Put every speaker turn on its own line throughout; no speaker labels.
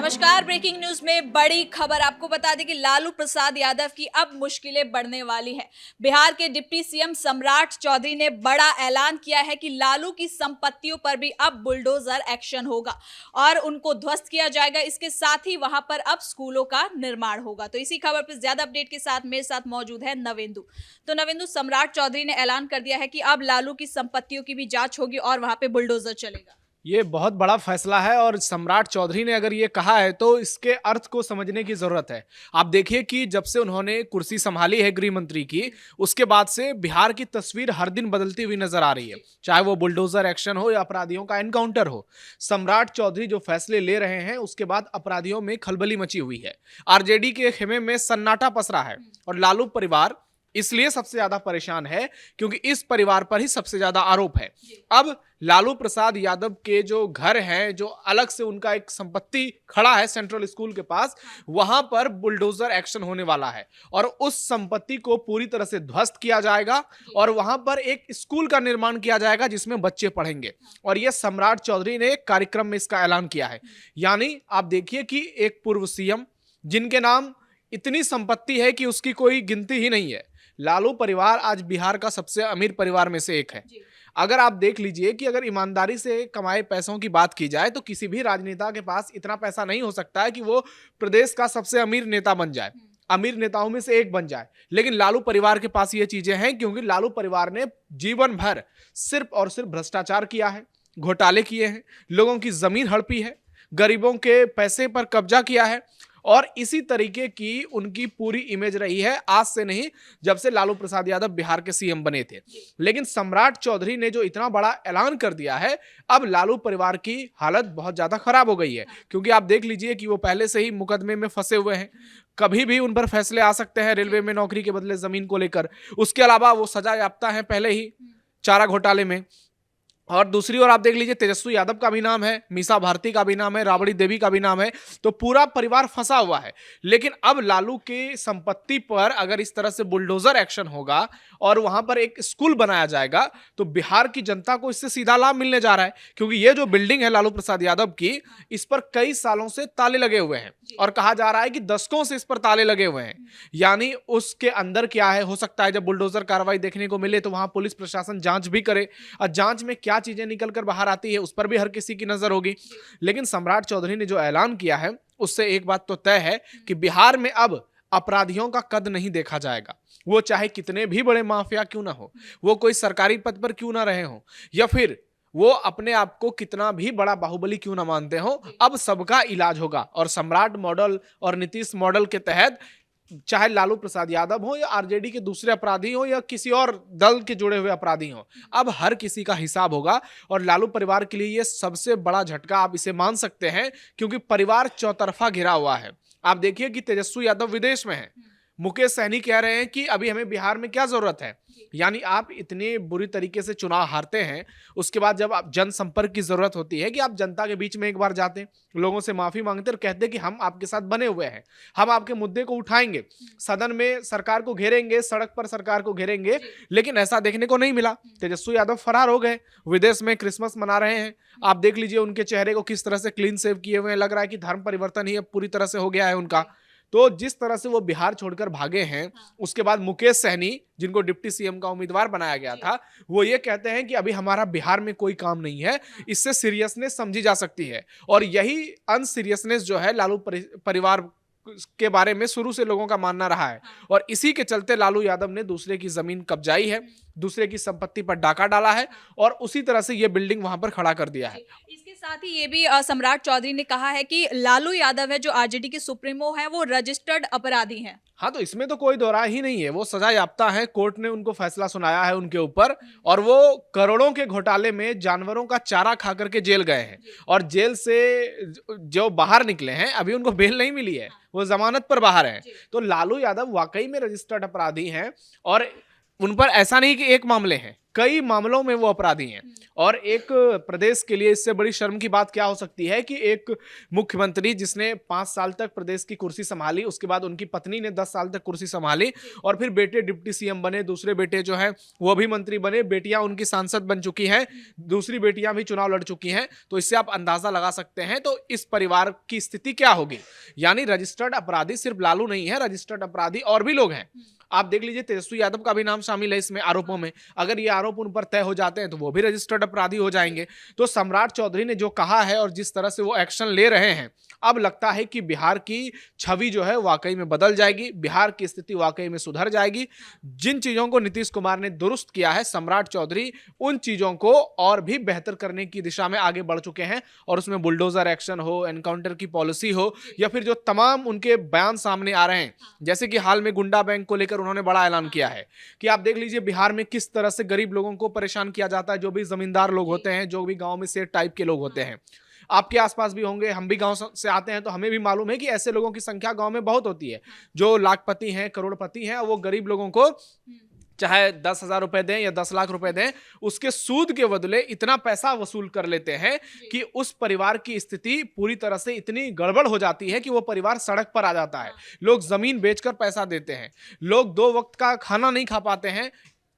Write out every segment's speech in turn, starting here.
नमस्कार। Breaking news में बड़ी खबर आपको बता दें कि लालू प्रसाद यादव की अब मुश्किलें बढ़ने वाली हैं। बिहार के डिप्टी सीएम सम्राट चौधरी ने बड़ा ऐलान किया है कि लालू की संपत्तियों पर भी अब बुलडोजर एक्शन होगा और उनको ध्वस्त किया जाएगा। इसके साथ ही वहां पर अब स्कूलों का निर्माण होगा। तो इसी खबर पर ज्यादा अपडेट के साथ मेरे साथ मौजूद है नवेंदु। तो नवेंदु, सम्राट चौधरी ने ऐलान कर दिया है कि अब लालू की संपत्तियों की भी जांच होगी और वहां पे बुलडोजर चलेगा।
ये बहुत बड़ा फैसला है और सम्राट चौधरी ने अगर ये कहा है तो इसके अर्थ को समझने की जरूरत है। आप देखिए कि जब से उन्होंने कुर्सी संभाली है गृह मंत्री की, उसके बाद से बिहार की तस्वीर हर दिन बदलती हुई नजर आ रही है, चाहे वो बुलडोजर एक्शन हो या अपराधियों का एनकाउंटर हो। सम्राट चौधरी जो फैसले ले रहे हैं उसके बाद अपराधियों में खलबली मची हुई है। आरजेडी के खेमे में सन्नाटा पसरा है और लालू परिवार इसलिए सबसे ज्यादा परेशान है क्योंकि इस परिवार पर ही सबसे ज्यादा आरोप है। अब लालू प्रसाद यादव के जो घर हैं, जो अलग से उनका एक संपत्ति खड़ा है सेंट्रल स्कूल के पास, वहां पर बुलडोजर एक्शन होने वाला है और उस संपत्ति को पूरी तरह से ध्वस्त किया जाएगा और वहां पर एक स्कूल का निर्माण किया जाएगा जिसमें बच्चे पढ़ेंगे। और यह सम्राट चौधरी ने एक कार्यक्रम में इसका ऐलान किया है। यानी आप देखिए कि एक पूर्व सीएम जिनके नाम इतनी संपत्ति है कि उसकी कोई गिनती ही नहीं है। लालू परिवार आज बिहार का सबसे अमीर परिवार में से एक है। अगर आप देख लीजिए कि अगर ईमानदारी से कमाए पैसों की बात की जाए तो किसी भी राजनेता के पास इतना पैसा नहीं हो सकता है कि वो प्रदेश का सबसे अमीर नेता बन जाए, अमीर नेताओं में से एक बन जाए। लेकिन लालू परिवार के पास ये चीजें हैं क्योंकि लालू परिवार ने जीवन भर सिर्फ और सिर्फ भ्रष्टाचार किया है, घोटाले किए हैं, लोगों की जमीन हड़पी है, गरीबों के पैसे पर कब्जा किया है और इसी तरीके की उनकी पूरी इमेज रही है आज से नहीं, जब से लालू प्रसाद यादव बिहार के सीएम बने थे। लेकिन सम्राट चौधरी ने जो इतना बड़ा ऐलान कर दिया है, अब लालू परिवार की हालत बहुत ज्यादा खराब हो गई है क्योंकि आप देख लीजिए कि वो पहले से ही मुकदमे में फंसे हुए हैं। कभी भी उन पर फैसले आ सकते हैं रेलवे में नौकरी के बदले जमीन को लेकर। उसके अलावा वो सजा याफ्ता है पहले ही चारा घोटाले में। और दूसरी ओर आप देख लीजिए तेजस्वी यादव का भी नाम है, मीसा भारती का भी नाम है, राबड़ी देवी का भी नाम है। तो पूरा परिवार फंसा हुआ है। लेकिन अब लालू की संपत्ति पर अगर इस तरह से बुलडोजर एक्शन होगा और वहां पर एक स्कूल बनाया जाएगा तो बिहार की जनता को इससे सीधा लाभ मिलने जा रहा है क्योंकि ये जो बिल्डिंग है लालू प्रसाद यादव की, इस पर कई सालों से ताले लगे हुए हैं और कहा जा रहा है कि दशकों से इस पर ताले लगे हुए हैं। यानी उसके अंदर क्या है, हो सकता है जब बुलडोजर कार्रवाई देखने को मिले तो वहां पुलिस प्रशासन जांच भी करे और जांच में क्या चीजें निकल कर बाहर आती है उस पर भी हर किसी की नजर होगी। लेकिन सम्राट चौधरी ने जो ऐलान किया है उससे एक बात तो तय है कि बिहार में अब अपराधियों का कद नहीं देखा जाएगा। वो चाहे कितने भी बड़े माफिया क्यों ना हो, वो कोई सरकारी पद पर क्यों ना रहे हो, या फिर वो अपने आप को कितना भी बड़ा बाहुबली क्यों ना मानते हो, अब सबका इलाज होगा। और सम्राट मॉडल और नीतीश मॉडल के तहत चाहे लालू प्रसाद यादव हो या आरजेडी के दूसरे अपराधी हो या किसी और दल के जुड़े हुए अपराधी हो, अब हर किसी का हिसाब होगा। और लालू परिवार के लिए यह सबसे बड़ा झटका आप इसे मान सकते हैं क्योंकि परिवार चौतरफा घिरा हुआ है। आप देखिए कि तेजस्वी यादव विदेश में है, मुकेश सहनी कह रहे हैं कि अभी हमें बिहार में क्या जरूरत है। यानी आप इतने बुरी तरीके से चुनाव हारते हैं, उसके बाद जब आप जनसंपर्क की जरूरत होती है कि आप जनता के बीच में एक बार जाते हैं, लोगों से माफी मांगते और कहते कि हम आपके साथ बने हुए हैं, हम आपके मुद्दे को उठाएंगे, सदन में सरकार को घेरेंगे, सड़क पर सरकार को घेरेंगे। लेकिन ऐसा देखने को नहीं मिला। तेजस्वी यादव फरार हो गए, विदेश में क्रिसमस मना रहे हैं। आप देख लीजिए उनके चेहरे को किस तरह से क्लीन सेव किए हुए हैं, लग रहा है कि धर्म परिवर्तन ही अब पूरी तरह से हो गया है उनका। तो जिस तरह से वो बिहार छोड़कर भागे हैं, उसके बाद मुकेश सहनी जिनको डिप्टी सीएम का उम्मीदवार बनाया गया था, वो ये कहते हैं कि अभी हमारा बिहार में कोई काम नहीं है, इससे सीरियसनेस समझी जा सकती है। और यही अनसीरियसनेस जो है लालू परिवार के बारे में शुरू से लोगों का मानना रहा है और इसी के चलते लालू यादव ने दूसरे की जमीन कब्जाई है, दूसरे की संपत्ति पर डाका डाला है और उसी तरह से ये बिल्डिंग वहां पर खड़ा कर दिया है।
इसके साथ ही ये भी सम्राट चौधरी ने कहा है कि लालू यादव है जो आरजेडी के सुप्रीमो है, वो रजिस्टर्ड अपराधी हैं।
हाँ, तो इसमें तो कोई दो राय ही नहीं है। वो सजा याफ्ता है, कोर्ट ने उनको फैसला सुनाया है उनके ऊपर और वो करोड़ों के घोटाले में जानवरों का चारा खा करके जेल गए हैं और जेल से जो बाहर निकले हैं अभी उनको बेल नहीं मिली है, वो जमानत पर बाहर हैं। तो लालू यादव वाकई में रजिस्टर्ड अपराधी हैं और उन पर ऐसा नहीं कि एक मामले हैं, कई मामलों में वो अपराधी हैं। और एक प्रदेश के लिए इससे बड़ी शर्म की बात क्या हो सकती है कि एक मुख्यमंत्री जिसने 5 साल तक प्रदेश की कुर्सी संभाली, उसके बाद उनकी पत्नी ने 10 साल तक कुर्सी संभाली और फिर बेटे डिप्टी सीएम बने, दूसरे बेटे जो हैं वो भी मंत्री बने, बेटियां उनकी सांसद बन चुकी हैं, दूसरी बेटियां भी चुनाव लड़ चुकी हैं। तो इससे आप अंदाजा लगा सकते हैं तो इस परिवार की स्थिति क्या होगी। यानी रजिस्टर्ड अपराधी सिर्फ लालू नहीं है, रजिस्टर्ड अपराधी और भी लोग हैं। आप देख लीजिए तेजस्वी यादव का भी नाम शामिल है इसमें आरोपों में। अगर ये आरोप उन पर तय हो जाते हैं तो वो भी रजिस्टर्ड अपराधी हो जाएंगे। तो सम्राट चौधरी ने जो कहा है और जिस तरह से वो एक्शन ले रहे हैं, अब लगता है कि बिहार की छवि जो है वाकई में बदल जाएगी, बिहार की स्थिति वाकई में सुधर जाएगी। जिन चीजों को नीतीश कुमार ने दुरुस्त किया है, सम्राट चौधरी उन चीजों को और भी बेहतर करने की दिशा में आगे बढ़ चुके हैं। और उसमें बुलडोजर एक्शन हो, एनकाउंटर की पॉलिसी हो, या फिर जो तमाम उनके बयान सामने आ रहे हैं, जैसे कि हाल में गुंडा बैंक को लेकर उन्होंने बड़ा ऐलान किया है कि आप देख लीजिए बिहार में किस तरह से गरीब लोगों को परेशान किया जाता है, जो भी जमींदार लोग होते हैं, जो भी गांव में सेठ टाइप के लोग होते हैं। आपके आसपास भी होंगे, हम भी गांव से आते हैं तो हमें भी मालूम है कि ऐसे लोगों की संख्या गांव में बहुत होती है, जो लाखपति हैं, करोड़पति हैं, वो गरीब लोगों को चाहे 10,000 रुपए दें या 10 लाख रुपए दें, उसके सूद के बदले इतना पैसा वसूल कर लेते हैं कि उस परिवार की स्थिति पूरी तरह से इतनी गड़बड़ हो जाती है कि वो परिवार सड़क पर आ जाता है। लोग जमीन बेचकर पैसा देते हैं, लोग 2 वक्त का खाना नहीं खा पाते हैं।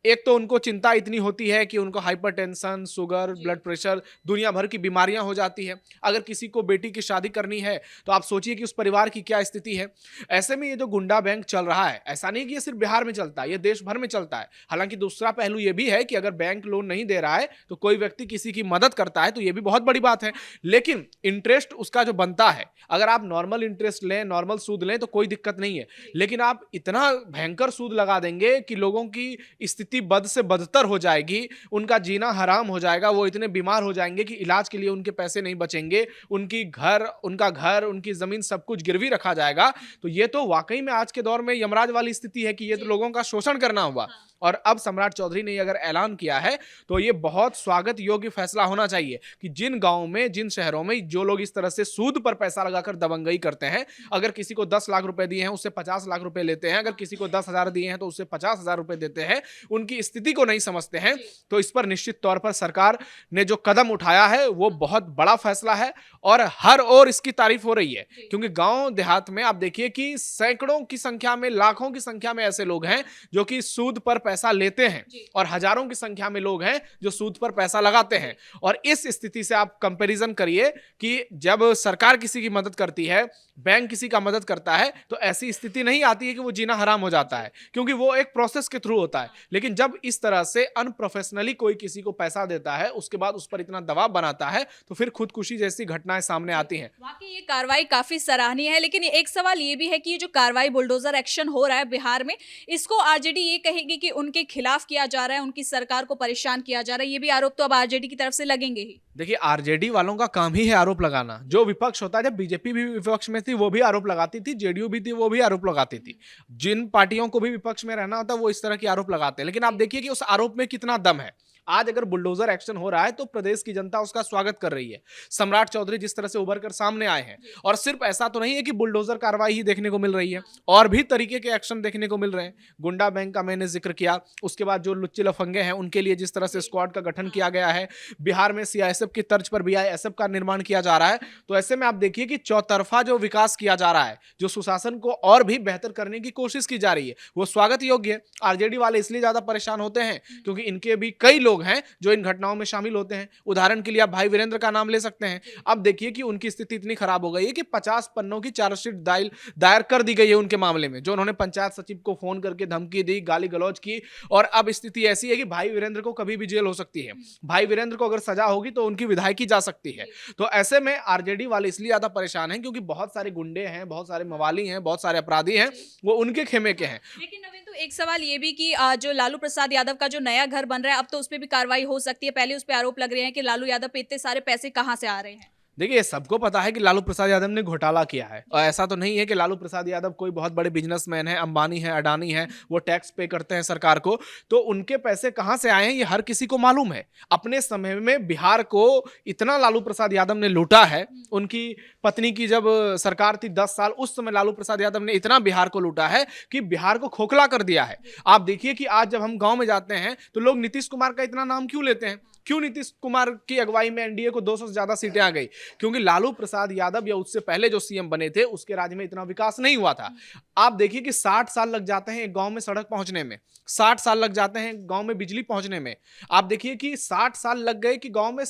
एक तो उनको चिंता इतनी होती है कि उनको हाइपरटेंशन, शुगर, ब्लड प्रेशर, दुनिया भर की बीमारियां हो जाती है। अगर किसी को बेटी की शादी करनी है तो आप सोचिए कि उस परिवार की क्या स्थिति है। ऐसे में ये जो गुंडा बैंक चल रहा है, ऐसा नहीं कि ये सिर्फ बिहार में चलता है, ये देश भर में चलता है। हालांकि दूसरा पहलू ये भी है कि अगर बैंक लोन नहीं दे रहा है तो कोई व्यक्ति किसी की मदद करता है तो ये भी बहुत बड़ी बात है, लेकिन इंटरेस्ट उसका जो बनता है, अगर आप नॉर्मल इंटरेस्ट लें, नॉर्मल सूद लें तो कोई दिक्कत नहीं है, लेकिन आप इतना भयंकर सूद लगा देंगे कि लोगों की स्थिति बद से बदतर हो जाएगी, उनका जीना हराम हो जाएगा, वो इतने बीमार हो जाएंगे कि इलाज के लिए उनके पैसे नहीं बचेंगे, उनका घर, उनकी जमीन सब कुछ गिरवी रखा जाएगा। तो ये तो वाकई में आज के दौर में यमराज वाली स्थिति है कि ये तो लोगों का शोषण करना हुआ। और अब सम्राट चौधरी ने अगर ऐलान किया है तो ये बहुत स्वागत योग्य फैसला होना चाहिए कि जिन गांवों में, जिन शहरों में जो लोग इस तरह से सूद पर पैसा लगाकर दबंगई करते हैं, अगर किसी को 10 लाख रुपए दिए हैं उससे 50 लाख रुपए लेते हैं, अगर किसी को 10,000 दिए हैं तो उससे 50,000 रुपए देते हैं, उनकी स्थिति को नहीं समझते हैं, तो इस पर निश्चित तौर पर सरकार ने जो कदम उठाया है वो बहुत बड़ा फैसला है और हर ओर इसकी तारीफ हो रही है। क्योंकि गांव देहात में आप देखिए कि सैकड़ों की संख्या में, लाखों की संख्या में ऐसे लोग हैं जो कि सूद पर पैसा लेते हैं और हजारों की संख्या में लोग हैं जो सूद पर पैसा लगाते हैं। और इस स्थिति से आप कंपैरिजन करिए कि जब सरकार किसी की मदद करती है, बैंक किसी का मदद करता है, तो ऐसी स्थिति नहीं आती है कि वो जीना हराम हो जाता है, क्योंकि वो एक प्रोसेस के थ्रू होता है। लेकिन जब इस तरह से अनप्रोफेशनली कोई किसी को पैसा देता है, उसके बाद उस पर इतना दबाव बनाता है, तो फिर खुदकुशी जैसी घटनाएं सामने आती हैं।
वाकई ये कार्रवाई काफी सराहनीय है, लेकिन एक सवाल ये भी है कि ये जो कार्रवाई बुलडोजर एक्शन हो रहा है बिहार में, इसको आरजेडी ये कहेगी कि उनके खिलाफ किया जा रहा है, उनकी सरकार को परेशान किया जा रहा है। ये भी आरोप तो अब आरजेडी की तरफ से लगेंगे ही।
देखिए, आरजेडी वालों का काम ही है आरोप लगाना। जो विपक्ष होता है, जब बीजेपी भी विपक्ष में थी वो भी आरोप लगाती थी, जेडीयू भी थी वो भी आरोप लगाती थी। जिन पार्टियों को भी विपक्ष में रहना होता है वो इस तरह के आरोप लगाते हैं, लेकिन आप देखिए कि उस आरोप में कितना दम है। आज अगर बुलडोजर एक्शन हो रहा है तो प्रदेश की जनता उसका स्वागत कर रही है। सम्राट चौधरी जिस तरह से उभर कर सामने आए हैं, और सिर्फ ऐसा तो नहीं है कि बुलडोजर कार्रवाई ही देखने को मिल रही है, और भी तरीके के एक्शन देखने को मिल रहे हैं। गुंडा बैंक का मैंने जिक्र किया, उसके बाद जो लुच्चे लफंगे हैं उनके लिए जिस तरह से स्क्वाड का गठन किया गया है, बिहार में सीआईएसएफ की तर्ज पर बीआईएसएफ का निर्माण किया जा रहा है। तो ऐसे में आप देखिए कि चौतरफा जो विकास किया जा रहा है, जो सुशासन को और भी बेहतर करने की कोशिश की जा रही है, वो स्वागत योग्य है। आरजेडी वाले इसलिए ज्यादा परेशान होते हैं क्योंकि इनके भी कई लोग हैं जो इन घटनाओं में शामिल होते हैं। उदाहरण के लिए आप भाई वीरेंद्र का नाम ले सकते हैं। अब देखिए कि उनकी स्थिति इतनी खराब हो गई है कि 50 पन्नों की चार्जशीट दायर कर दी गई है उनके मामले में, जो उन्होंने पंचायत सचिव को फोन करके धमकी दी, गाली गलौज की। और अब स्थिति ऐसी है कि भाई वीरेंद्र को कभी भी जेल हो सकती है। भाई वीरेंद्र को अगर सजा होगी तो उनकी विधायकी जा सकती है। तो ऐसे में आरजेडी वाले इसलिए ज्यादा परेशान हैं क्योंकि बहुत सारे गुंडे हैं, बहुत सारे मवाली हैं, बहुत सारे अपराधी हैं, वो उनके खेमे के हैं।
लेकिन नवीन, तो एक सवाल ये भी कि जो लालू प्रसाद यादव का जो नया घर बन रहा है, अब तो उस पर भी कार्रवाई हो सकती है। पहले उस पर आरोप लग रहे हैं कि लालू यादव पे इतने सारे पैसे कहां से आ रहे हैं।
देखिए, सबको पता है कि लालू प्रसाद यादव ने घोटाला किया है और ऐसा तो नहीं है कि लालू प्रसाद यादव कोई बहुत बड़े बिजनेसमैन है, अंबानी है, अडानी है, वो टैक्स पे करते हैं सरकार को, तो उनके पैसे कहाँ से आए हैं ये हर किसी को मालूम है। अपने समय में बिहार को इतना लालू प्रसाद यादव ने लूटा है, उनकी पत्नी की जब सरकार थी 10 साल, उस समय लालू प्रसाद यादव ने इतना बिहार को लूटा है कि बिहार को खोखला कर दिया है। आप देखिए कि आज जब हम गांव में जाते हैं तो लोग नीतीश कुमार का इतना नाम क्यों लेते हैं? क्यों नीतीश कुमार की अगुवाई में एनडीए को 200 से ज्यादा सीटें आ गई? क्योंकि लालू प्रसाद यादव या उससे पहले जो सीएम बने थे उसके राज्य में इतना विकास नहीं हुआ था। आप देखिए कि 60 साल लग जाते हैं एक गांव में सड़क पहुंचने में, 60 साल लग जाते हैं गांव में बिजली पहुंचने में। आप देखिए कि 60 साल लग गए कि गांव में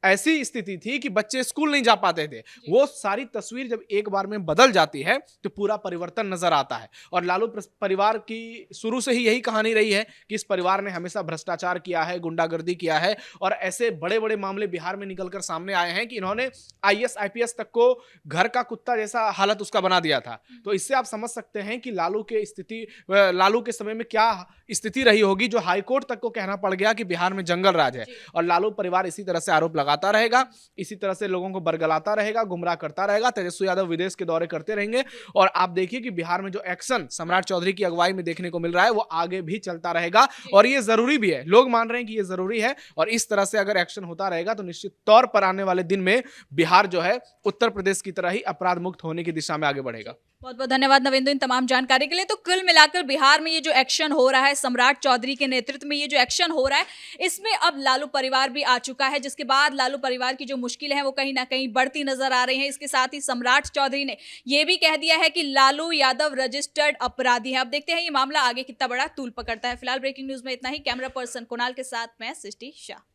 ऐसी स्थिति थी कि बच्चे स्कूल नहीं जा पाते थे। वो सारी तस्वीर जब एक बार में बदल जाती है तो पूरा परिवर्तन नजर आता है। और लालू परिवार की शुरू से ही यही कहानी रही है कि इस परिवार ने हमेशा भ्रष्टाचार किया है, गुंडागर्दी किया है और ऐसे बड़े बड़े मामले बिहार में निकलकर सामने आए हैं कि इन्होंने आईएएस आईपीएस तक को घर का कुत्ता जैसा हालत उसका बना दिया था। तो इससे आप समझ सकते हैं कि लालू के समय में क्या स्थिति रही होगी, जो हाईकोर्ट तक को कहना पड़ गया कि बिहार में जंगल राज है। और लालू परिवार इसी तरह से आरोप लगाता रहेगा, इसी तरह से लोगों को बरगलाता रहेगा, गुमराह करता रहेगा। तेजस्वी यादव विदेश के दौरे करते रहेंगे और आप देखिए कि बिहार में जो एक्शन सम्राट चौधरी की अगुवाई में देखने को मिल रहा है वो आगे भी चलता रहेगा और ये जरूरी भी है। लोग मान रहे हैं कि ये जरूरी है और इस तरह से अगर एक्शन होता रहेगा तो निश्चित तौर पर आने वाले दिन में बिहार जो है उत्तर प्रदेश की तरह ही अपराध मुक्त होने की दिशा में आगे बढ़ेगा।
बहुत बहुत धन्यवाद नवेंदु इन तमाम जानकारी के लिए। तो कुल मिलाकर बिहार में ये जो एक्शन हो रहा है, सम्राट चौधरी के नेतृत्व में ये जो एक्शन हो रहा है, इसमें अब लालू परिवार भी आ चुका है, जिसके बाद लालू परिवार की जो मुश्किलें हैं वो कहीं ना कहीं बढ़ती नजर आ रही हैं। इसके साथ ही सम्राट चौधरी ने ये भी कह दिया है कि लालू यादव रजिस्टर्ड अपराधी है। अब देखते हैं ये मामला आगे कितना बड़ा तूल पकड़ता है। फिलहाल ब्रेकिंग न्यूज में इतना ही। कैमरा पर्सन कुणाल के साथ मैं सृष्टि शाह।